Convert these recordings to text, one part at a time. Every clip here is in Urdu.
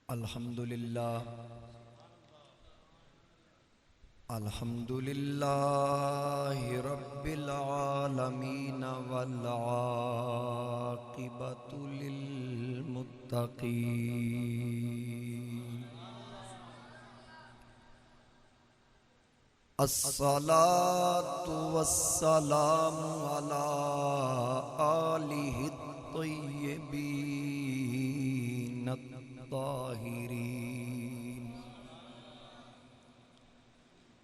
الحمدللہ الحمدللہ رب العالمین والعاقبۃ للمتقین الصلاۃ والسلام علی آلہ الطیبین الطاہرین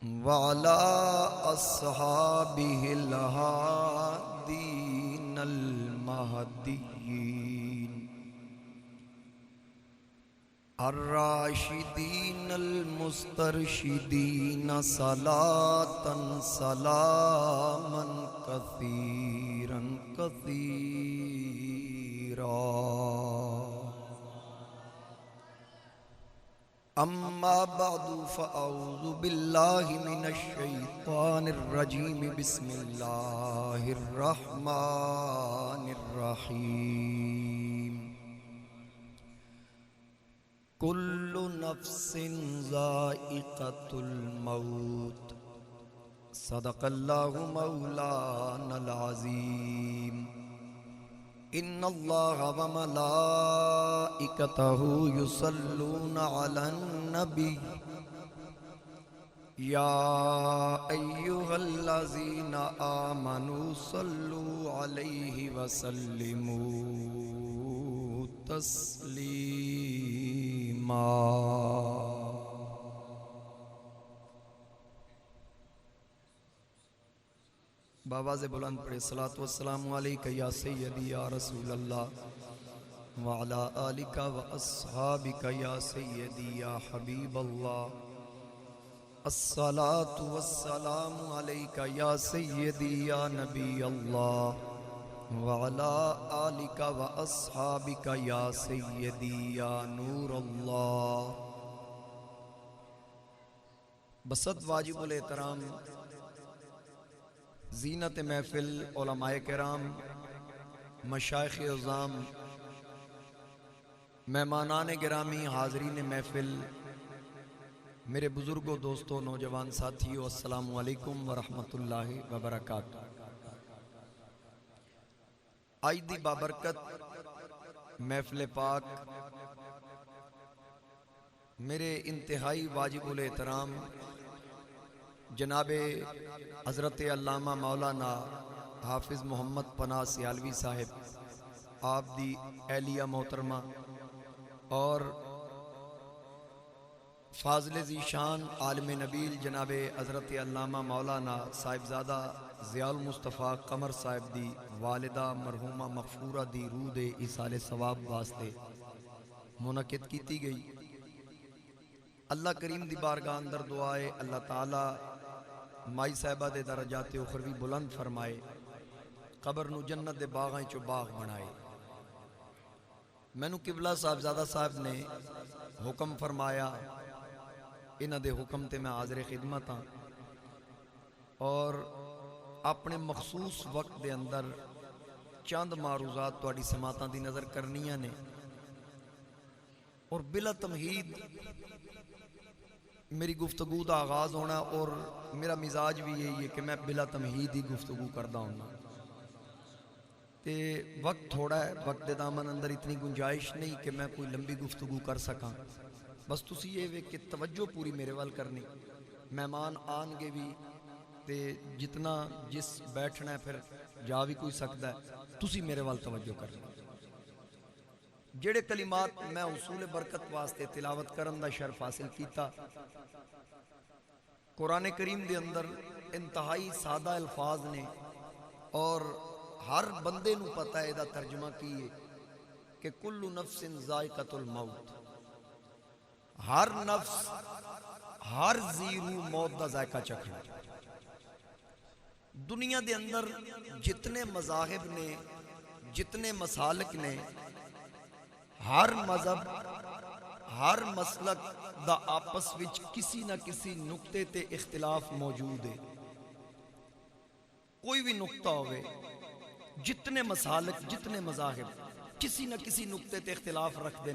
وعلى أصحابه الهادين المهديين الراشدين المسترشدين صلاة سلاما كثيرا كثيرا اما بعد فاعوذ باللہ من الشیطان الرجیم بسم اللہ الرحمن الرحیم کل نفس ذائقۃ الموت صدق اللہ مولانا العظیم ان اللہ وملائکتہ یصلون علی النبی یا ایہا الذین آمنوا صلوا علیہ وسلموا تسلیما باواز بلند پڑھے صلاۃ والسلام علیکہ یا سیدی یا رسول اللہ وعلا آلکہ واصحابکہ یا سیدی یا حبیب اللہ الصلاۃ والسلام علیکہ یا سیدی یا نبی اللہ وعلا آلکہ واصحابکہ یا سیدی یا نور اللہ بسط واجب الاحترام زینت محفل علماء کرام مشائخ عظام مہمانان گرامی حاضرین محفل میرے بزرگوں دوستوں نوجوان ساتھیوں السلام علیکم ورحمۃ اللہ وبرکاتہ آج دی بابرکت محفل پاک میرے انتہائی واجب الاحترام جناب حضرت علامہ مولانا حافظ محمد پناہ سیالوی صاحب آپ دی اہلیہ محترمہ اور فاضل ذیشان عالم نبیل جناب حضرت علامہ مولانا صاحبزادہ ضیاء المصطفیٰ قمر صاحب دی والدہ مرحومہ مغفورہ دی روح دے ایصال ثواب واسطے منعقد کیتی گئی اللہ کریم دی بارگاہ اندر دعائے اللہ تعالی مائی صاحبہ دے درجات اخروی بلند فرمائے قبر نو جنت دے باغاں چو باغ بنائے مینو قبلہ صاحبزادہ صاحب نے حکم فرمایا انہ دے حکم تے میں حاضر خدمت ہاں اور اپنے مخصوص وقت دے اندر چند معروضات تواڈی سماعتاں دی نظر کرنیاں نے اور بلا تمہید میری گفتگو دا آغاز ہونا اور میرا مزاج بھی یہی ہے کہ میں بلا تمہید ہی گفتگو کردہ ہونا تے وقت تھوڑا ہے وقت دے دامن اندر اتنی گنجائش نہیں کہ میں کوئی لمبی گفتگو کر سکاں بس تسی یہ وے کہ توجہ پوری میرے وال کرنی مہمان آن گے بھی تے جتنا جس بیٹھنا ہے پھر جا بھی کوئی سکتا ہے تسی میرے وال توجہ کرنی جڑے کلمات میں اصول برکت واسطے تلاوت کرن دا شرف حاصل کیتا قرآن کریم دے اندر انتہائی سادہ الفاظ نے اور ہر بندے نو پتہ ہے دا ترجمہ کیے کہ کل نفس ذائقۃ الموت ہر نفس ہر زیرو موت دا ذائقہ چکھنا دنیا دے اندر جتنے مذاہب نے جتنے مسالک نے ہر مذہب ہر مسلک دا آپس وچ کسی نہ کسی نقطے تے اختلاف موجود ہے کوئی بھی نقطہ ہوئے جتنے مسالک جتنے مذاہب کسی نہ کسی نقطے تے اختلاف رکھ دیں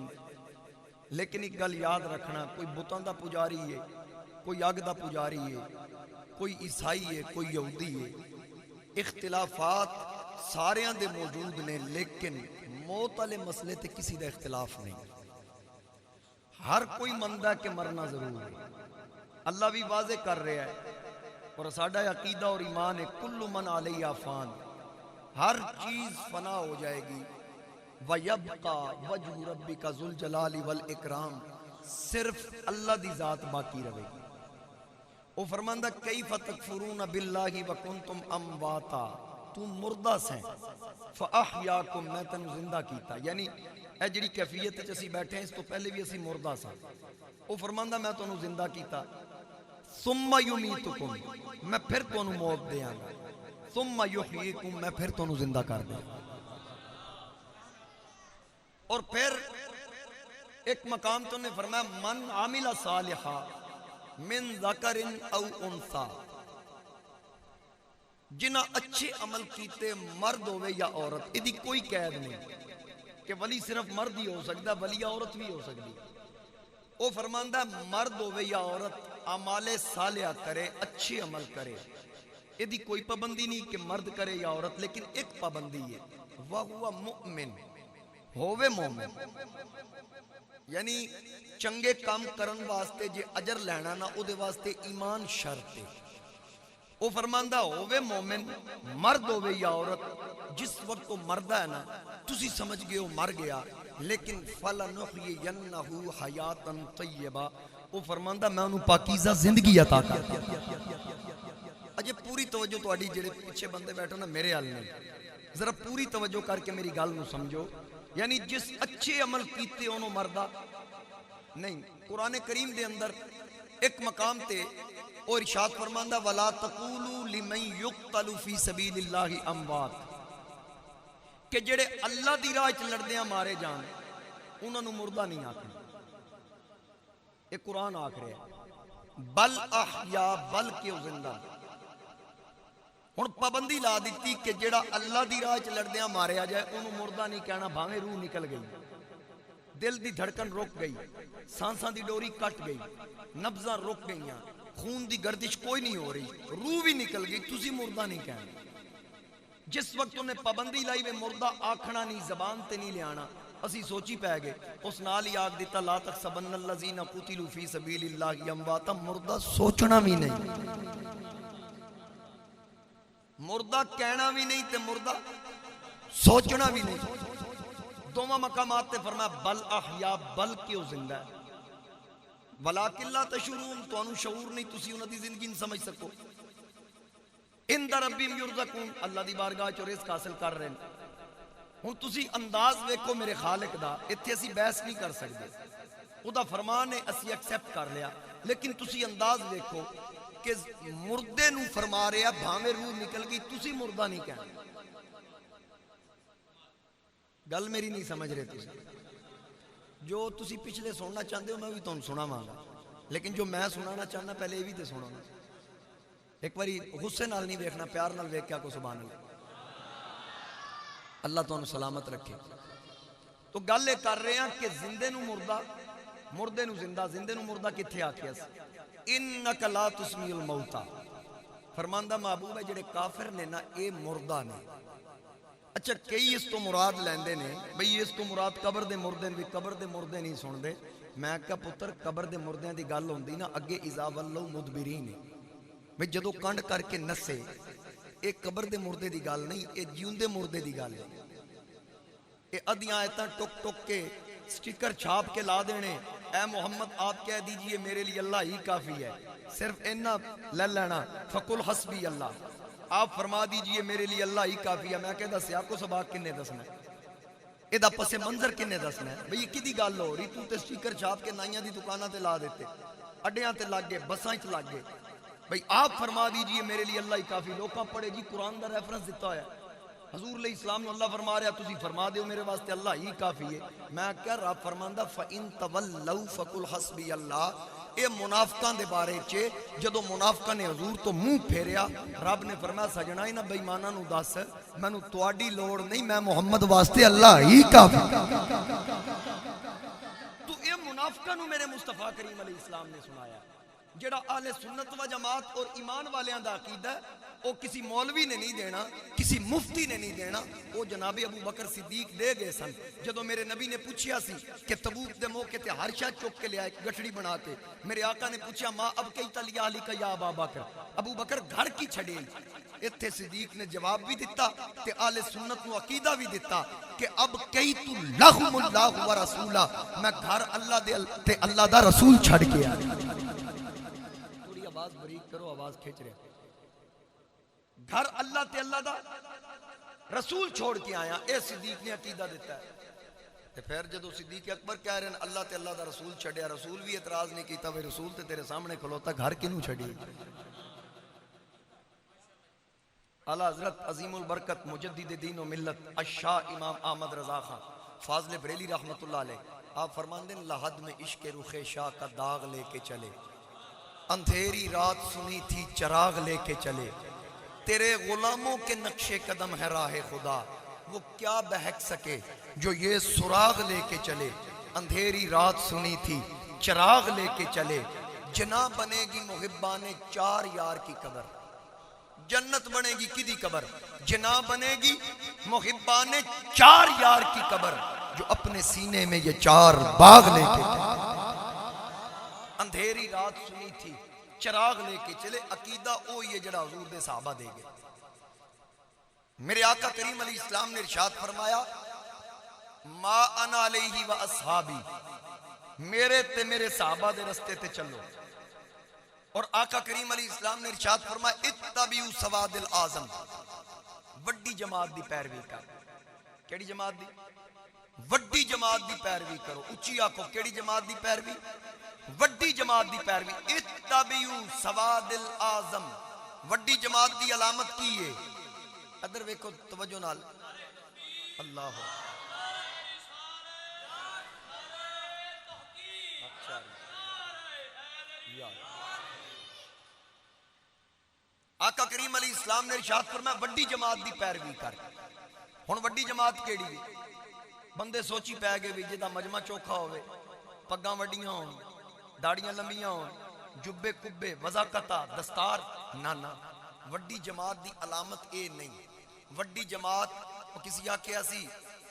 لیکن ایک گل یاد رکھنا، کوئی بتاں دا پجاری ہے، کوئی اگ دا پجاری ہے، کوئی عیسائی ہے، کوئی یہودی ہے، اختلافات ساریاں دے موجود نے، لیکن موت والے مسئلے تے کسی دا اختلاف نہیں۔ ہر کوئی مندہ کہ مرنا ضرور ہے۔ اللہ بھی واضح کر رہا ہے اور ساڈا عقیدہ اور ایمان ہے، کل من علیہ فان، ہر چیز فنا ہو جائے گی، وَيَبْقَى وَجْهُ رَبِّكَ ذُو الْجَلَالِ وَالْإِكْرَامِ، صرف اللہ دی ذات باقی رہے گی۔ وہ فرماندہ کیف تکفرون باللہ وکنتم امواتا، تو مردہ سیں فاحیاکم، میں تنو زندہ کیتا، یعنی اے جڑی کیفیت اسی بیٹھے ہیں اس تو پہلے بھی اسی مردہ سا۔ وہ فرماندہ میں تنو زندہ کیتا، ثم یمیتکم، میں پھر تنو موت دیاں گا، ثم یحییکم، میں پھر تنو زندہ کر دیں۔ اور پھر ایک مقام تو نے فرمایا من عامل صالحا من ذکر او انثى، جنہ اچھے عمل کیتے مرد ہوئے یا عورت، ادھی کوئی قید نہیں کہ ولی صرف مرد ہی ہو سکتا، ولی عورت بھی ہو سکتی۔ وہ فرماندہ مرد ہوئے یا عورت اعمال صالحہ کرے، اچھے عمل کرے، ادھی کوئی پابندی نہیں کہ مرد کرے یا عورت، لیکن ایک پابندی ہے، وَهُوَ مُؤْمِن، ہووے مومن، یعنی چنگے کام کرن واسطے جے اجر لینا نا، او دے واسطے ایمان شرط ہے۔ وہ فرماندہ ہووے مومن، مرد ہووے یا عورت، جس وقت وہ مردہ ہے نا تسی سمجھ گئے ہو مر گیا، لیکن فَلَنُحْيِيَنَّهُ حَيَاتًا طَيِّبَةً، وہ فرماندہ میں انہوں پاکیزہ زندگی عطا کرتا۔ اجے پوری توجہ تو اڈی جڑے پیچھے بندے بیٹھو نا میرے حال نہیں، ذرا پوری توجہ کر کے میری گل نو سمجھو، یعنی جس اچھے عمل کیتے انہوں مردہ نہیں۔ قرآن کریم دے اندر ایک مقام تے اور ارشاد فرماندہ وَلَا تَقُولُوا لِمَنْ يُقْتَلُ فِي سَبِيلِ اللَّهِ أَمْوَاتٌ، کہ جڑے اللہ دی راہ چ لڑدیاں مارے جان انہوں نے مردہ نہیں آکھنا، یہ قرآن آکھ رہے ہیں، بل احیا، بلکہ وہ زندہ۔ ہن پابندی لا دیتی کہ جڑا اللہ دی راہ چ لڑدیاں ماریا جائے انہوں مردہ نہیں کہنا، بھاویں روح نکل گئی، دل دی دھڑکن رک گئی، سانساں دی ڈوری کٹ گئی، نبضاں رک گئیاں، خون دی گردش کوئی نہیں ہو رہی، روح بھی نکل گئی، تسی مردہ نہیں کہنا۔ جس وقت انہیں پابندی لائی وے مردہ آکھنا نہیں، زبان تے نہیں لیانا، اسی سوچی پہ گئے، اس نال ہی آگ دیتا لا تحسبن الذین قتلوا فی سبیل اللہ امواتا، مردہ سوچنا بھی نہیں، مردہ کہنا بھی نہیں تے مردہ سوچنا بھی نہیں۔ دوما مقامات تے فرمایا بل احیا، بلکہ وہ زندہ ہے، ولیکن لا تشعرون، تو انہوں شعور نہیں، تسی انہوں دی زندگی نہیں سمجھ سکو۔ عند ربہم یرزقون، اللہ دی بارگاہ چ رزق حاصل کر رہے ہیں۔ ہن تسی انداز ویکھو میرے خالق دا، ایتھے اسی بحث نہیں کر سکتے، او دا فرمان ہے اسی ایکسیپٹ کر لیا، لیکن تسی انداز ویکھو کہ مردے نو فرما رہے ہیں بھاویں روح نکل گئی، تسی مردہ نہیں کہنا۔ گل میری نہیں سمجھ رہے تسی، جو تسی پچھلے سننا چاہتے ہو میں بھی تم سنا مانگا، لیکن جو میں سنانا چاہنا پہلے یہ بھی تے سنا۔ ایک باری غصے نال نہیں دیکھنا، پیار نال دیکھ کیا کو سبحان اللہ، اللہ تو انہوں سلامت رکھے۔ تو گل یہ کر رہے ہیں کہ زندے نو مردہ، مردے نو زندہ، زندے نو مردہ کتھے آکھیا سی؟ انک لا تسمی الموتا، فرماندہ محبوب ہے جڑے کافر نے نا اے مردہ نے۔ اچھا کئی اس تو مراد لیندے نے بھئی اس تو مراد قبر دے مردے بھی، قبر دے مردے نہیں سن دے، میں کہا پتر قبر دے مردے دی گل ہوندی نا اگے اذا ولوا مدبرین، بھئی جدو کنڈ کر کے نسے، ایک قبر دے مردے دی گل نہیں، ایک جیوندے مردے دی گل ہے۔ اے ادیاں آیتاں ٹک ٹک کے سٹیکر چھاپ کے لا دینے، اے محمد آپ کہہ دیجئے میرے لیے اللہ ہی کافی ہے، صرف اینا لے لینا فقل حسبی اللہ، آپ فرما دیجئے میرے لیے اللہ ہی کافی ہے۔ میں کہتا سیاق و سباق کنے دسنا ہے، ایدہ پس منظر کنے دسنا ہے؟ بھئی یہ کی دی گال ہو رہی، تو تے سٹیکر چھاپ کے نائیاں دی دکانہ تے لا دیتے، اڈیاں تے لگ گئے، بسائیں تے لگ گئے، بھئی آپ فرما دیجئے میرے لیے اللہ ہی کافی۔ لوکاں پڑھے جی قرآن دا ریفرنس دیتا ہے، حضور علیہ السلام نے اللہ فرما رہا تُسی فرما دیو میرے واسطے اللہ ہی کافی ہے۔ میں کہہ رب فرماندہ فَإِن تَوَلَّوْا فَقُلْ حَسْبِيَ اللَّهُ، اے منافقان دے بارے چے جدو منافقان نے حضور تو منہ پھیریا، رب نے فرمایا سجنا ہی نہ بے ایماناں نو دس مینوں تواڈی لوڑ نہیں، میں محمد واسطے اللہ ہی کافی۔ تو اے منافقاں نو میرے مصطفیٰ کریم علیہ السلام نے سنایا. جڑا اہل سنت و جماعت اور ایمان والیاں دا عقیدہ ہے وہ کسی مولوی نے نہیں دینا, کسی مفتی نے نہیں دینا, وہ جناب ابو بکر صدیق دے گئے سن. جدو میرے نبی نے پوچھیا سی کہ تبوک دے موقع تے ہر شاہ چک کے لیا ایک گٹھڑی بنا کے, میرے آقا نے پوچھا ماں اب کئی تلیا علی کا یا ابا بکر, ابو بکر گھر کی چھڑے. اتھے صدیق نے جواب بھی دیتا تے اہل سنت نو عقیدہ بھی دیتا کہ اب کئی تو لہم اللہ و رسولہ, میں گھر اللہ دے تے اللہ دا رسول چھڑ کے آیا. تھوڑی آواز بریک کرو, آواز کھچ رہے. گھر اللہ تے اللہ دا رسول چھوڑ کے آیا, اے صدیق نے عقیدہ دیتا ہے. تے پھر جدو صدیق اکبر کہہ رہے ہیں اللہ تے اللہ دا رسول چھڑیا, رسول بھی اعتراض نہیں کیتا, وہ رسول تے تیرے سامنے کھلوتا, گھر کینوں چھڑی. اعلی حضرت عظیم البرکت مجدد دین و ملت الشاہ امام احمد رضا خان فاضل بریلی رحمت اللہ علیہ, آپ فرماندے ہیں لحد میں عشق رخ شاہ کا داغ لے کے چلے, اندھیری رات سنی تھی چراغ لے کے چلے, تیرے غلاموں کے نقش قدم ہے راہ خدا, وہ کیا بہک سکے جو یہ سراغ لے کے چلے. اندھیری رات سنی تھی چراغ لے کے چلے, جنا بنے گی محبان چار یار کی قبر. جنت بنے گی کدی قبر, جنا بنے گی محبان چار یار کی قبر, جو اپنے سینے میں یہ چار باغ لے کے چلے. اندھیری رات سنی تھی چراغ لے کے چلے, عقیدہ او یہ جڑا حضور دے صحابہ دے گئے. میرے آقا کریم علیہ السلام نے ارشاد فرمایا ما انا علیہ و اصحابی, میرے تے میرے صحابہ دے رستے تے چلو. اور آقا کریم علیہ السلام نے ارشاد فرمایا اتبعوا سواد الاعظم, وڈی جماعت دی پیروی کر. کیڑی جماعت دی؟ وڈی جماعت دی پیروی کرو. اچھی آکھو کیڑی جماعت دی پیروی؟ وڈی جماعت دی پیروی. اتبعوا سواد الاعظم, وڈی جماعت دی علامت کی ہے؟ ادھر ویکھو توجہ نال, اللہ آقا کریم علیہ السلام نے ارشاد فرمایا وڈی جماعت دی پیروی کر. ہن وڈی جماعت کیڑی ہے؟ بندے سوچی پے گئے بھی جدا مجمع چوکھا ہوئے, پگاں وڈیاں ہون, داڑیاں لمبیاں ہون, جبے کبے, وضاقتہ, دستار. نہ وڈی جماعت دی علامت اے نہیں. وڈی جماعت کسی آکھیا سی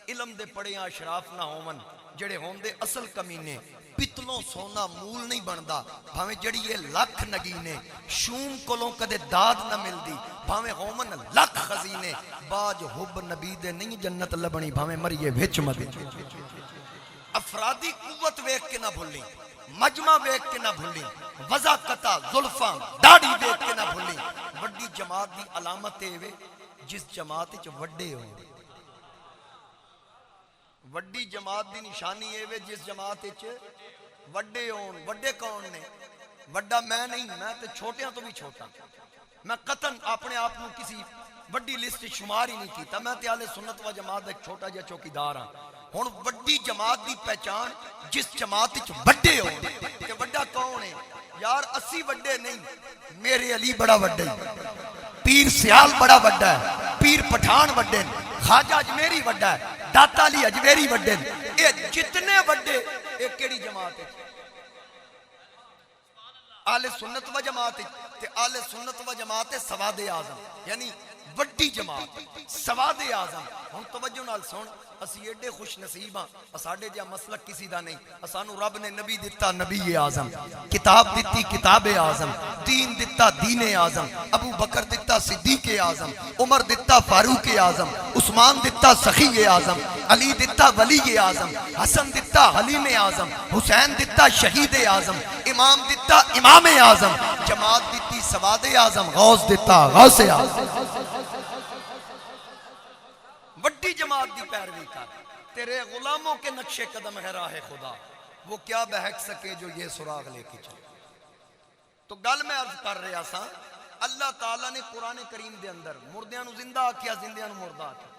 علم دے پڑھیاں اشراف نہ ہون, جڑے ہون دے اصل کمینے, پتلوں سونا مول نہیں بندا, بھاویں جڑی یہ لکھ نگینے, شوم کولوں کدے داد نہ ملدی, بھاویں ہومن لکھ خزینے, باج حب نبی دے نہیں جنت لبنی, بھاویں مریے وچ مدی. افرادی قوت ویکھ کے نہ بھولیں, مجمع ویکھ کے نہ بھولیں, وضاقتہ, زلفاں, داڑھی ویکھ کے نہ بھولیں. وڈی جماعت دی علامت اے وے جس جماعت وچ وڈے ہون. وڈی جماعت دی نشانی اے وے جس جماعت وچ وڈے ہون. وڈے کون نے؟ وڈا میں نہیں, میں تے چھوٹیاں تو بھی چھوٹا. میں قطن اپنے آپ کو کسی وڈی لسٹ شمار ہی نہیں کیتا. میں تے اہل سنت و جماعت دا ایک چھوٹا جا چوکیدار ہاں. ہن وڈی جماعت دی پہچان جس جماعت وچ وڈے ہون. کہ وڈا کون ہے یار؟ اسی وڈے نہیں, میرے علی بڑا وڈا ہے, پیر سیال بڑا وڈا ہے, پیر پٹھان وڈے ہیں, خواجہ اجمیری وڈا ہے, داتا علی اجمیری وڈے ہیں. اے جتنے وڈے اے کیڑی جماعت ہے؟ اہل سنت و جماعت. تے اہل سنت و جماعت سواد اعظم, یعنی وڈی جماعت سواد اعظم. ہن توجہ نال سن, اسی ایڈے خوش نصیب ہاں, ساڈے جا مسلک کسی دا نہیں. اسانو رب نے نبی دتا نبی اعظم, کتاب دتی کتاب اعظم, دین دتا دین اعظم, ابو بکر دتا صدیق اعظم, عمر دتا فاروق اعظم, عثمان دتا سخی اعظم, علی دتا ولی اعظم, حسن دتا حلیم اعظم, حسین دتا شہید اعظم, امام دتا امام اعظم, جماعت دتی سواد اعظم, غوث دتا غوث اعظم. وڈی جماعت دی پیروی کر, تیرے غلاموں کے نقش قدم ہے راہ خدا, وہ کیا بہک سکے جو یہ سراغ لے کے چلے. تو گل میں عرض کر رہا سا, اللہ تعالیٰ نے قرآن کریم دے اندر مردیاں نو زندہ آکھیا, زندیاں نو مردہ آکھیا.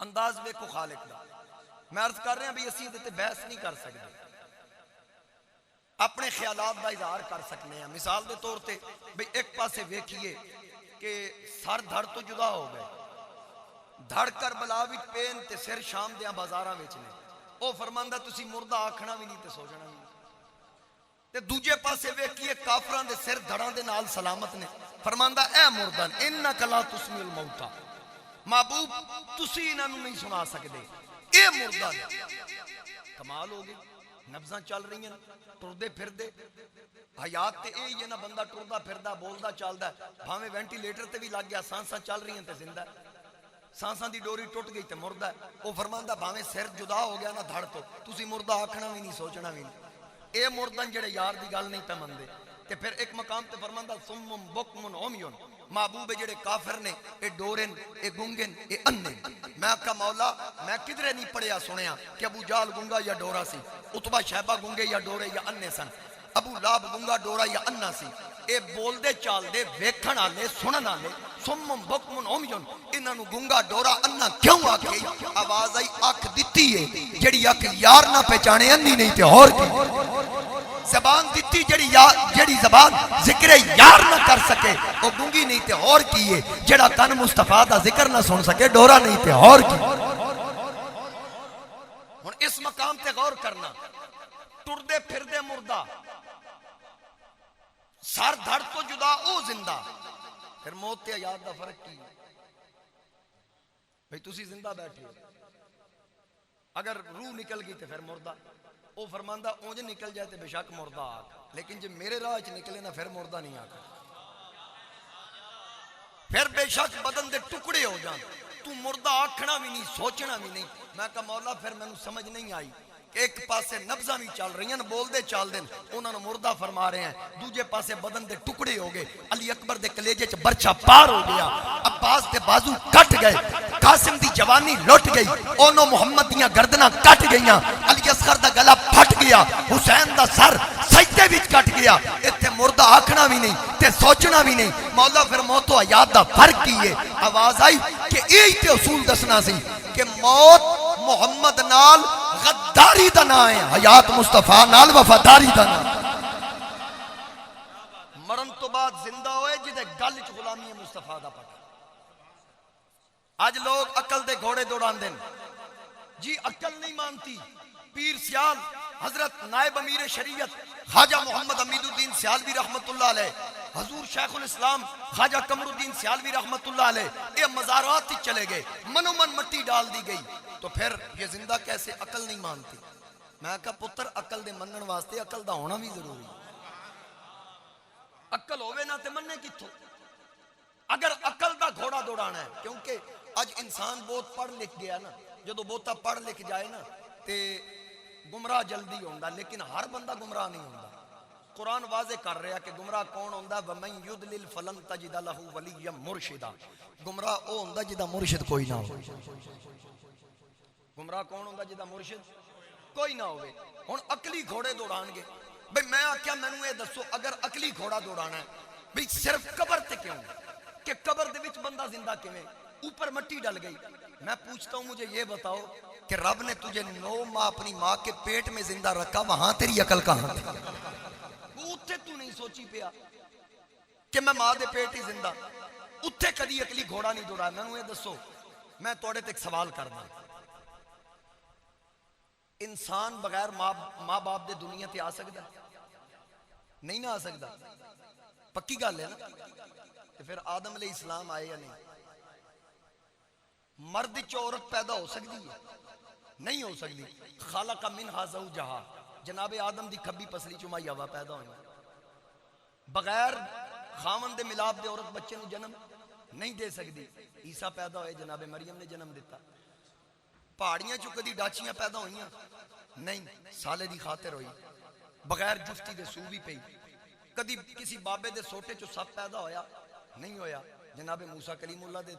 انداز ویکھو خالق دا. میں عرض کر رہا بھی اسی تے بحث نہیں کر سکتے, اپنے خیالات دا اظہار کر سکنے ہیں. مثال دے طور تے بھئی ایک پاسے ویکھیے کہ سر دھڑ تو جدا ہو گئے, دھڑ کر بلا وچ پین تے سر شام دیاں بازاراں وچ نے. وہ فرماندا تسی مردہ آکھنا بھی نہیں تے سوچنا بھی نہیں. تے دوجے پاسے ویکھیے کافراں دے سر دھڑاں دے نال سلامت نے. فرماندا اے مردن انک لا تسمی الموتى، محبوب تسی انہاں نوں نہیں سنا سکدے. اے مردن کمال ہو گئی، نبضاں چل رہی ہیں ٹردے پھردے. حیات تے اے یہ نہ بندہ ٹردا پھردا بولدا چلدا بھاویں وینٹیلیٹر تے بھی لگ گیا سانساں چل رہی ہیں تے زندہ ہے، سانساں دی ڈوری ٹوٹ گئی تے مردہ ہے. وہ فرماندا بھاویں سر جدا ہو گیا نا دھڑ تو تسی مردہ آکھنا بھی نہیں سوچنا بھی نہیں. اے مردن جڑے یار دی گل نہیں پہ مندے. تے پھر ایک مقام تے فرماندا صم بکم عمیٌ، محبوب جڑے کافر نے اے ڈورن اے گنگن اے انے. میں آکھا مولا میں کدھرے نہیں پڑھیا سنیا کہ ابو جال گنگا یا ڈورا سی، اتبا شہبہ گنگے یا ڈورے یا انے سن، ابو لاب گنگا ڈورا یا انا سی. اے بول دے چال دے ویکھن والے سنن والے صم بکم عمیٌ انہاں نوں گنگا ڈورا انا کیوں آکھے؟ آواز آئی اکھ دتی ہے جڑی اکھ یار نہ پہچانے انی نہیں تے اور کی. زبان دیتی جڑی زبان ذکر یار نہ کر سکے وہ گنگی نہیں تے اور کی ہے. جڑا کن مصطفیٰ دا ذکر نہ سن سکے ڈورا نہیں تے اور کی. ہن اس مقام تے غور کرنا، ٹردے پھردے مردہ، سر دھڑ تو جدا او زندہ. پھر موت تے حیات دا فرق کی؟ بھئی تسی زندہ بیٹھے ہو، اگر روح نکل گئی تے پھر مردہ. وہ فرماندہ اونج نکل جائے تے بے شک مردہ آکھ، لیکن جب میرے راہ چ نکلے نا پھر مردہ نہیں آکھ. پھر بے شک بدن دے ٹکڑے ہو جان تو مردہ آکھنا بھی نہیں سوچنا بھی نہیں. میں کہا مولا پھر میں سمجھ نہیں آئی کہ ایک پاسے نبضاں بھی چل رہی ہیں بول دے چال دیں انہوں نے مردہ فرما رہے ہیں، دوجے پاسے بدن دے ٹکڑے ہو گئے. علی اکبر دے کلیجے چ برچہ پار ہو گیا، عباس دے بازو کٹ گئے، قاسم دی جوانی لٹ گئی، اونو محمد دیاں گردناں کٹ گئیاں، علی اصغر دا گلا پھٹ گیا، حسین دا سر سجدے وچ کٹ گیا. ایتھے مردہ آکھنا بھی نہیں تے سوچنا بھی نہیں. مولا پھر موت و حیات دا فرق کی ہے؟ آواز آئی کہ یہی تے اصول دسنا سی کہ موت محمد نال غداری دا نام ہے، حیات مصطفیٰ نال وفاداری دا نام. مرن تو بعد زندہ ہوئے جدے گل چ غلامی مصطفیٰ دا پتہ. آج لوگ عقل دے گھوڑے دوڑان دیں جی، عقل نہیں مانتی. پیر سیال حضرت نائب امیر شریعت خواجہ محمد امید الدین سیالوی رحمت اللہ علیہ، حضور شیخ الاسلام خواجہ قمر الدین سیالوی رحمت اللہ علیہ یہ مزارات ہی چلے گئے، منو من مٹی ڈال دی گئی. تو پھر یہ زندہ کیسے؟ عقل نہیں مانتی. میں کہا پتر عقل دے منن واسطے عقل دا ہونا بھی ضروری. عقل ہوئے نہ تے مننے کتھوں؟ اگر عقل دا گھوڑا دوڑانا ہے، کیونکہ آج انسان بہت پڑھ لکھ گیا نا، جدو بہتا پڑھ لکھ جائے نا تے گمراہ جلدی ہوندا، لیکن ہر بندہ گمراہ نہیں ہوندا. قرآن واضح کر رہا کہ گمراہ کون ہوندا؟ وَمَن يُضْلِلْ فَلَن تَجِدَ لَهُ وَلِيًّا مُرْشِدًا. گمراہ او ہوندا جدا مرشد کوئی نہ ہو. گمراہ کون ہوندا جدا مرشد کوئی نہ ہوئے. ہن عقلی گھوڑے دوڑان گے. بھئی میں آکھیا مینوں یہ دسو اگر عقلی گھوڑا دوڑانا ہے بھئی صرف قبر تے کیوں کہ قبر دے وچ بندہ زندہ کیویں؟ اوپر مٹی ڈل گئی. میں پوچھتا ہوں مجھے یہ بتاؤ کہ رب نے تجھے 9 ماہ اپنی ماں کے پیٹ میں زندہ رکھا، وہاں تیری عقل کہاں تھی؟ اتھے تو نہیں سوچی پیا کہ میں ماں دے پیٹ ہی زندہ، اتھے کدی عقلی گھوڑا نہیں دوڑا. میں یہ دسو، میں توڑے تے ایک سوال کرنا، انسان بغیر ماں باپ دے دنیا تے آ سکتا نہیں نہ آ سکتا؟ پکی گل ہے نا. تو پھر آدم علیہ السلام آئے یا نہیں؟ مرد چ عورت پیدا ہو سکتی ہے؟ نہیں ہو سکتی. خالق منہا زوجہا، جناب آدم دی کھبی پسلی چمائی ہوا پیدا ہوئی. بغیر خاون دے ملاب دے عورت بچے نو جنم نہیں دے سکتی. عیسیٰ پیدا ہوئے، جناب مریم نے جنم دیتا. پہاڑیاں چو کدی ڈاچیاں پیدا ہوئیاں نہیں، سالے دی خاطر ہوئی. بغیر جفتی دے سو بھی پئی. کدی کسی بابے دے سوٹے چو سپ پیدا ہویا نہیں ہویا. جناب موسیٰ کلیم اللہ دے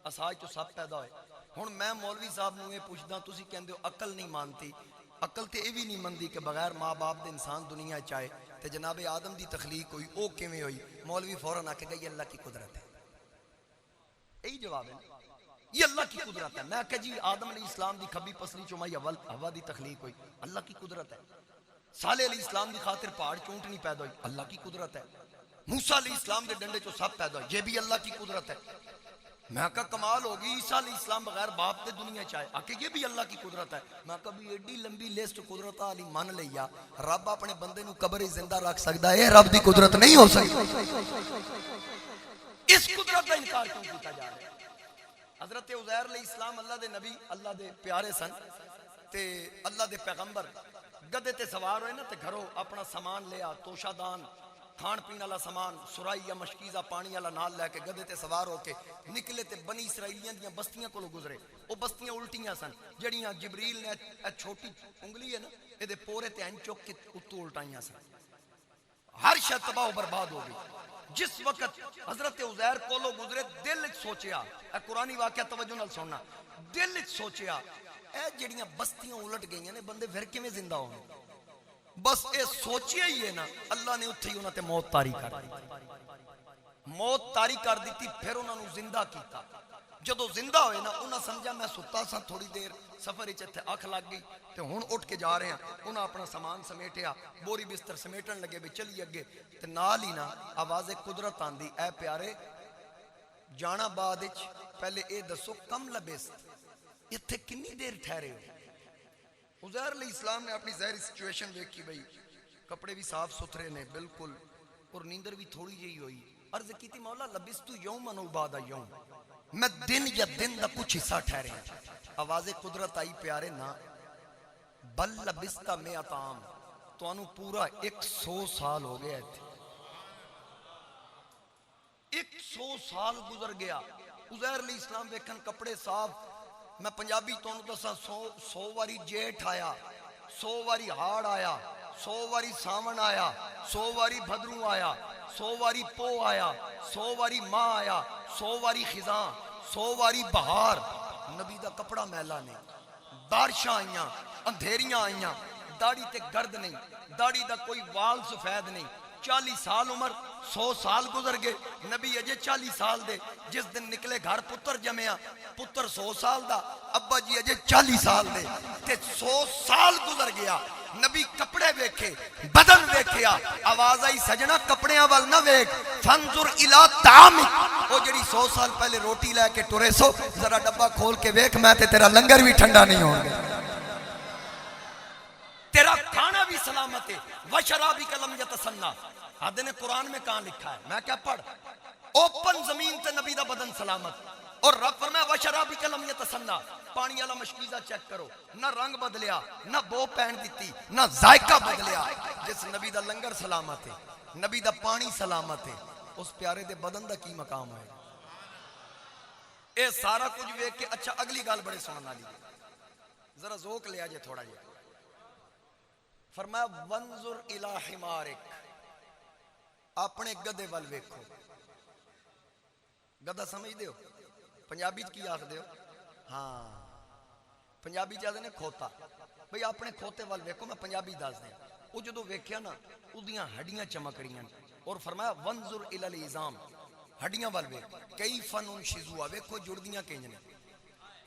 اساج چو سپ پیدا ہوئے. ہن میں مولوی صاحب نو یہ پوچھدا، تسی کہندے ہو عقل نہیں مانتی. عقل تے یہ بھی نہیں مندی کہ بغیر ماں باپ دے انسان دنیا چاہے تے جناب آدم دی تخلیق ہوئی، او کیویں ہوئی؟ مولوی فوراً آکھے گا یہ اللہ کی قدرت ہے. یہی جواب ہے، یہ اللہ کی قدرت ہے. میں کہ جی آدم علیہ السلام دی کھبی پسلی چمائی ہوا دی تخلیق ہوئی، اللہ کی قدرت ہے. صالح علیہ السلام دی خاطر پہاڑ چونٹ نہیں پیدا ہوئی، اللہ کی قدرت ہے. موسیٰ علیہ السلام دے ڈنڈے چو سب پیدا ہوئی، یہ بھی اللہ کی قدرت ہے. میں کہا کمال ہوگی، عیسیٰ علیہ السلام بغیر باپ کے دنیا چاہے آ کہ یہ بھی اللہ کی قدرت ہے۔ میں کہا بھی ایڈی لمبی لسٹ قدرت والی مان لیا، رب اپنے بندے نو قبر ہی زندہ رکھ سکتا ہے، رب دی قدرت نہیں ہو سکتی؟ اس قدرت کا انکار کیوں کیتا جا رہا ہے؟ حضرت عزیر علیہ السلام اللہ دے نبی، اللہ دے پیارے سن تے اللہ دے پیغمبر گدے تے سوار ہوئے نا تے گھروں اپنا سامان لیا، توشہ دان، کھان پین والا سامان، سرائی یا مشکیزہ پانی والا نال لے کے گدے تے سوار ہو کے نکلے تے بنی اسرائیلیاں دیاں بستیاں کو گزرے۔ وہ بستیاں الٹیاں سن جڑیاں جبریل نے چھوٹی انگلی ہے نا یہ دے پورے تے این چوک کے اتو الٹائیاں سن، ہر شے تباہ و برباد ہو گئی۔ جس وقت حضرت عزیر کولو گزرے دل سوچیا، اے قرآنی واقعہ توجہ نال سننا، دل سوچیا اے جڑیاں بستیاں الٹ گئیاں نے بندے پھر کیویں زندہ ہونے؟ بس اے سوچیا ہی ہے نا، اللہ نے اتھے ہی انہاں تے موت طاری کر دی، موت طاری کر دیتی، پھر انہاں نو زندہ کیتا۔ جدو زندہ ہوئے نا انہاں سمجھا میں ستا سا تھوڑی دیر سفر وچ تے اکھ لگ گئی تے ہن اٹھ کے جا رہے ہیں۔ انہاں اپنا سامان سمیٹیا، بوری بستر سمیٹن لگے بھی چلی اگے تے نال ہی نا آواز قدرت آندی، اے پیارے جانا بعد وچ پہلے اے دسو کم لبست، ایتھے کنی دیر ٹھہرے ہو؟ عزیر علیہ السلام نے اپنی ظاہری سچویشن دیکھی، بھئی کپڑے بھی صاف ستھرے نے بالکل، اور نیندر بھی تھوڑی جی ہوئی۔ عرض کی تھی مولا لبستو یومن و بعد یوم، میں دن یا دن دا کچھ حصہ ٹھہرے ہیں۔ آواز قدرت آئی، پیارے نا بل لبستا میات عام، تو انو پورا 100 سال ہو گیا تھے، 100 سال گزر گیا۔ عزیر علیہ السلام دیکھن کپڑے صاف، میں پنجابی تو انو دسا 100 واری جیٹھ آیا، 100 واری ہاڑ آیا، 100 واری ساون آیا، 100 واری بھدروں آیا، 100 واری پو آیا، 100 واری ماں آیا، 100 واری خزاں، 100 واری بہار، نبی دا کپڑا میلا نہیں، بارشاں آئیاں، اندھیریاں آئیاں، داڑھی تے گرد نہیں، داڑھی دا کوئی وال سفید نہیں، 40 سال عمر، 100 سال گزر گئے، نبی اجے 40 سال دے، جس دن نکلے گھر پتر جمعیا، پتر 100 سال دا، ابا جی اجے 40 سال دے، تے 100 سال گزر گیا، نبی کپڑے ویکھے، بدن ویکھیا، آواز آئی سجنا کپڑیاں وال نہ ویکھ، فانظر الی طعامک، وہ جڑی 100 سال پہلے روٹی لے کے ٹرے سو، ذرا ڈبہ کھول کے ویکھ، میں تے تیرا لنگر بھی ٹھنڈا نہیں ہوں گے، تیرا کھانا بھی سلامت ہے، وشرابک لم یتسنہ، آدھے نے قرآن میں کہاں لکھا ہے؟ میں کیا پڑھ، اوپن زمین تے نبی دا بدن سلامت، اور رب فرمایا وشرابک لم یتسنہ، پانی والا مشکیزہ چیک کرو، نہ رنگ بدلیا، نہ بو پہن دیتی، نہ ذائقہ بدلیا، جس نبی دا لنگر سلامت ہے، نبی دا پانی سلامت ہے، اس پیارے دے بدن دا کی مقام ہے؟ اے سارا کچھ ویکھ کے اچھا اگلی گال بڑے سننا لی، ذرا ذوق لیا جے تھوڑا جے، فرمایا وانظر الی حمارک، اپنے گدے وال ویکھو، گدہ سمجھ دیو پنجابی کی آخ دیو؟ ہاں پنجابی چاہتے نے کھوتا، بھئی اپنے کھوتے وال ویکھو، میں پنجابی دس دیں، وہ جدو ویکھیا نا اُدیاں ہڈیاں چمک رہی ہیں، اور فرمایا وانظر الی العظام، ہڈیاں وال ویکھو، کیف ننشزها، ویکھو جڑدیاں کہیں نے،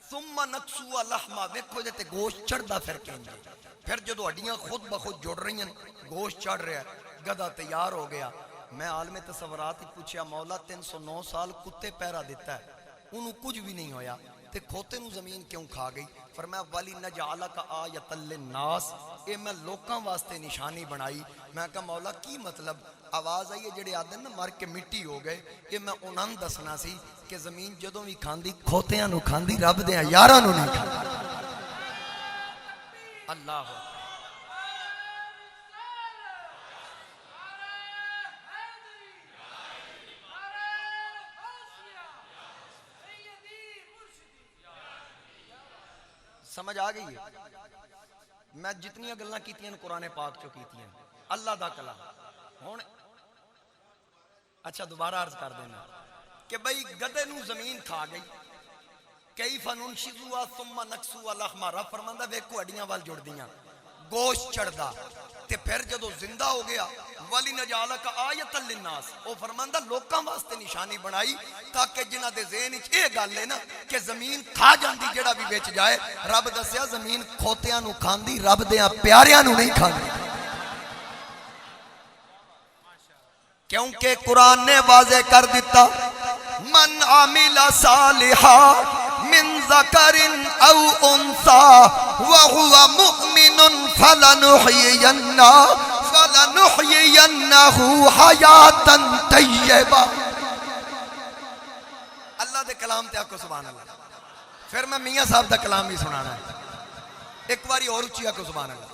ثم نکسوها لحما، ویکھو جتے گوشت چڑھدا پھر کہیں نے، پھر جدو ہڈیاں خود بخود جڑ رہی ہیں، گوشت چڑھ رہا ہے، گدھا تیار ہو گیا۔ میں عالم تصورات ہی پوچھیا مولا 309 سال کتے پیرا دیتا ہے، انہوں کچھ بھی نہیں ہویا، تے کھوتے نو زمین کیوں کھا گئی؟ فرمایا وَلِ نَجْعَلَكَ آیَةً لِلنَّاسِ، اے میں لوکاں واسطے نشانی بنائی۔ میں کہا مولا کی مطلب؟ آواز آئی ہے جڑے آدھن نا مر کے مٹی ہو گئے، کہ میں انہاں دسنا سی کہ زمین جدوں بھی کھاندی کھوتیاں نو کھاندی، رب دیاں یاراں نو نہیں کھاندی۔ اللہ سمجھ آ گئی ہے؟ میں جتنی گلاں کیتیاں قرآن پاک چو کیتیاں، اللہ دا کلام ہون۔ اچھا دوبارہ عرض کر دینا کہ بھئی گدے نو زمین کھا گئی، کیف ننشزها ثم نکسوها لحما، رب فرماندا ویکھو ہڈیاں وال جڑ دیاں، گوشت چڑھدا، تے پھر جدو زندہ ہو گیا وَلِنَجْعَلَكَ آیَةً لِلنَّاسِ، وہ فرماندا لوکاں واسطے نشانی بنائی تاکہ جنہاں دے ذہن وچ اے گل ہے نا کہ زمین کھا جاندی جڑا بھی وچ جائے، رب دسیا زمین کھوتیاں نو کھاندی، رب دیاں پیاریاں نو نہیں کھاندی، کیونکہ قرآن نے واضح کر دیتا من عمل صالحا من ذکر او انثى وهو مؤمن فلنحيينه حیاتا طیبہ. اللہ دے کلام تے آکو سبحان اللہ. پھر میں میاں صاحب دا کلام بھی سنانا ہے. ایک باری اور اچھی آکو سبحان اللہ.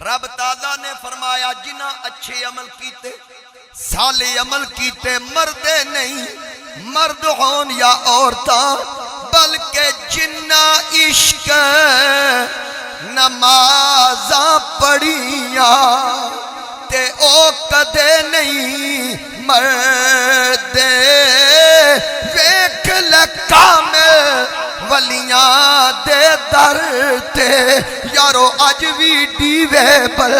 رب تعالیٰ نے فرمایا جنہ اچھے عمل کیتے صالح عمل کیتے مردے نہیں مرد ہون یا عورتاں بلکہ جنہ عشق نمازاں پڑھیاں تے او کدے نہیں مردے ویکھ لکامل ولیاں دے در تے یارو اج بھی ڈیوے پر.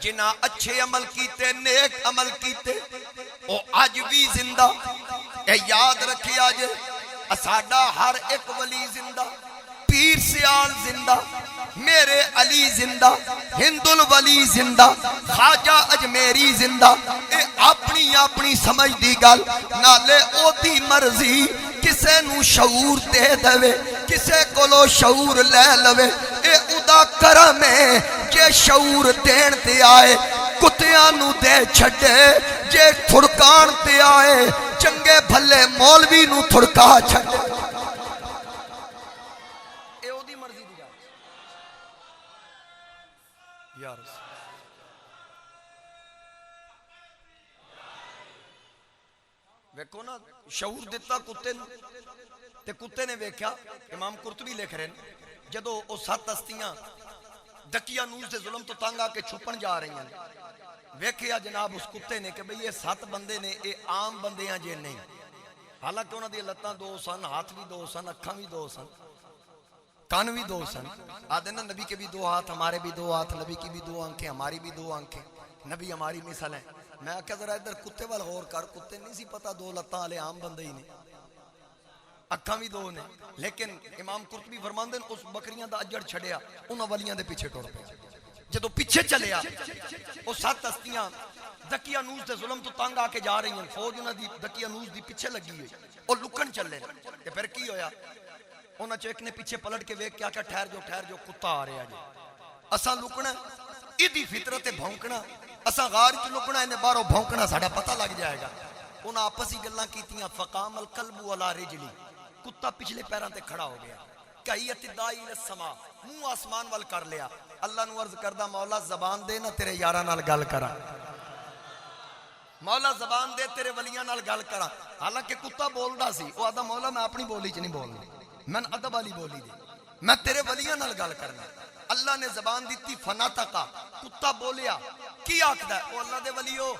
جنہ اچھے عمل کیتے نیک عمل کیتے او اج بھی زندہ. اے یاد رکھیا جے اساڈا ہر ایک ولی زندہ, پیر سیال زندہ, میرے علی زندہ, ہند الولی زندہ, خواجہ اجمیری زندہ. اے اپنی اپنی سمجھ دی گل نالے او دی مرضی کسے نو شعور دے دوے کسے کولو شعور لے لوے. اے ادا کرم ہے جے شعور دین تے آئے کتیاں نو دے چھڑے جے تھڑکان تے آئے چنگے بھلے مولوی نو تھڑکا چھڑے. اے او دی مرضی دی گل یا رسول ویکھو نا شعور دیتا کتے نو تے کتے نے ویکھیا. امام قرطبی لکھ رہے ہیں جدو او 7 ہستیاں دکیا نوز دے ظلم تو تنگ آ کے چھپن جا رہی ہیں ویکھیا جناب اس کتے نے کہ بھئی یہ 7 بندے نے اے عام بندے ہیں جے نہیں. حالانکہ انہاں دی لتاں 2 سن, ہاتھ بھی 2 سن, اکھاں بھی 2 سن, کان بھی 2 سن. آدھے نا نبی کے بھی 2 ہاتھ ہمارے بھی 2 ہاتھ, نبی کی بھی 2 آنکھیں ہماری بھی 2 آنکھیں, نبی ہماری مثال ہیں. میں کہا ذرا ادھر کتے وال غور کر, کتے نہیں سی پتا 2 لتاں والے عام بندے ہی نہیں, اکھاں بھی 2 نے. لیکن امام قرطبی فرماندے اس بکریاں دا اجڑ چھڑیا انہاں ولیاں دے پیچھے ٹر پے. جدو پیچھے چلیا وہ 7 ہستیاں دکیا نوز دے ظلم تو تنگ آ کے جا رہی ہیں, فوج انہاں دی دکیا نوز دی پیچھے لگی ہوئی اور لکن چلے. تے پھر کی ہویا انہاں چ ایک نے پیچھے پلٹ کے ویکھ کے آکھیا ٹھہر جو کتا آ رہا جی, اساں لکنا ایدی فطرت بھونکنا, اساں غار چ لکنا انہیں باہروں بھونکنا, ساڈا پتہ لگ جائے گا. انہاں آپس ہی گلاں کیتیاں. فقام القلب علی رجلی, کتا پچھلے پیراں تے کھڑا ہو گیا. کہیت دائی السما, منہ آسمان وال کر لیا. اللہ نو عرض کردہ مولا زبان دے نہ تیرے یاراں نال گل کرا, مولا زبان دے تیرے ولیاں نال گل کرا. حالانکہ کتا بولدا سی, او آدھا مولا میں اپنی بولی چ نہیں بولنا, میں ادب والی بولی دے, میں تیرے ولیاں نال گل کرنا. اللہ نے زبان دیتی فناتقا, کتا بولیا. کی آکھدا ہے او اللہ دے ولیو.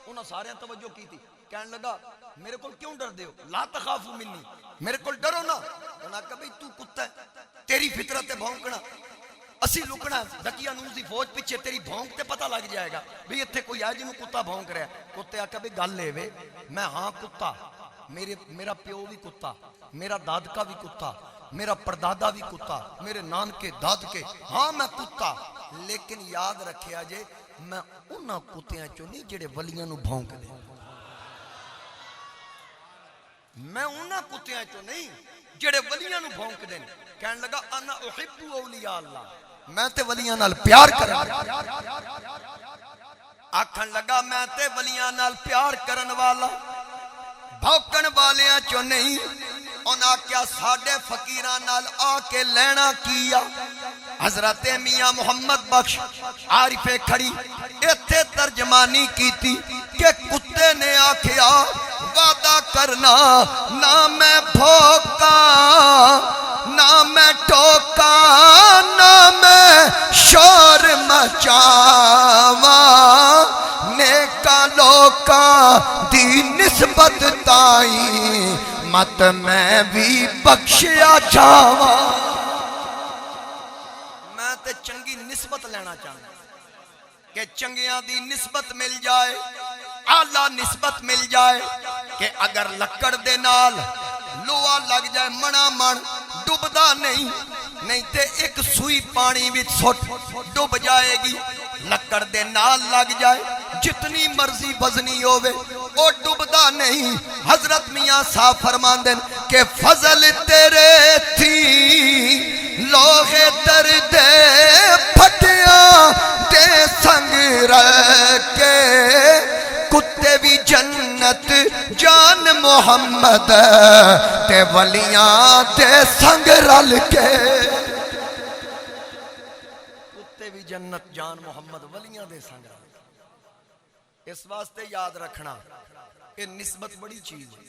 انہاں سارے توجہ کی تھی, کہنے لگا میرے کول کیوں ڈر دے ہو, لا تخافو منی, میرے کول ڈرو نا. انہاں کہا بھئی تو کتا ہے, تیری فطرت ہے بھونکنا, اسی لکنا دکیا نوز دی فوج پیچھے, تیری بھونک تے پتہ لگ جائے گا بھئی اتھے کوئی ہے جنوں کتا بھونک رہا ہے. کتے آکھا بھئی گل لے وے, میں ہاں کتا, میرا پیو بھی کتا, میرا دادکا بھی کتا, میرا پردادا بھی کتا, میرے نانکے دادکے, ہاں میں کتا. لیکن یاد رکھیا جے میں انہاں کتیاں چوں نہیں جڑے ولیاں نو بھونک دے, میں انہاں کتیاں چوں نہیں جڑے ولیاں نو بھونک دے. کہنے لگا انا احب اولیاء اللہ, میں تے ولیاں نال پیار کرن. آکھن لگا میں تے ولیاں نال پیار کرن والا بھوکن والیاں چوں نہیں. انہاں کیا ساڈے فقیراں نال آ کے لینا کیا. حضرت میاں محمد بخش عارف کھڑی ایتھے ترجمانی کیتی کہ کتے نے آکھیا وعدہ کرنا نہ میں بھوکا نہ میں ٹوکا نہ میں شور مچاواں, نیکا لوکا دی نسبت تائیں مت میں بھی بخشیا جاواں. میں تے چنگی نسبت لینا چاہتا کہ چنگیاں دی نسبت مل جائے, اعلیٰ نسبت مل جائے, کہ اگر لکڑ دے نال لوہا لگ جائے منا من ڈوبدا نہیں, نہیں تے ایک سوئی پانی وچ سٹ ڈوب جائے گی. لکڑ دے نال لگ جائے جتنی مرضی وزنی ہوئے او ڈبدا نہیں. حضرت میاں صاحب فرماندے کہ فضل تیرے تھی لوگ درد پھٹیاں تے سنگ رہ کے کتے بھی جنت جان محمد تے ولیاں تے سنگ رل کے. کتے بھی جنت جان محمد ولیاں دے سنگ رل کے. اس واسطے یاد رکھنا یہ نسبت بڑی چیز ہے.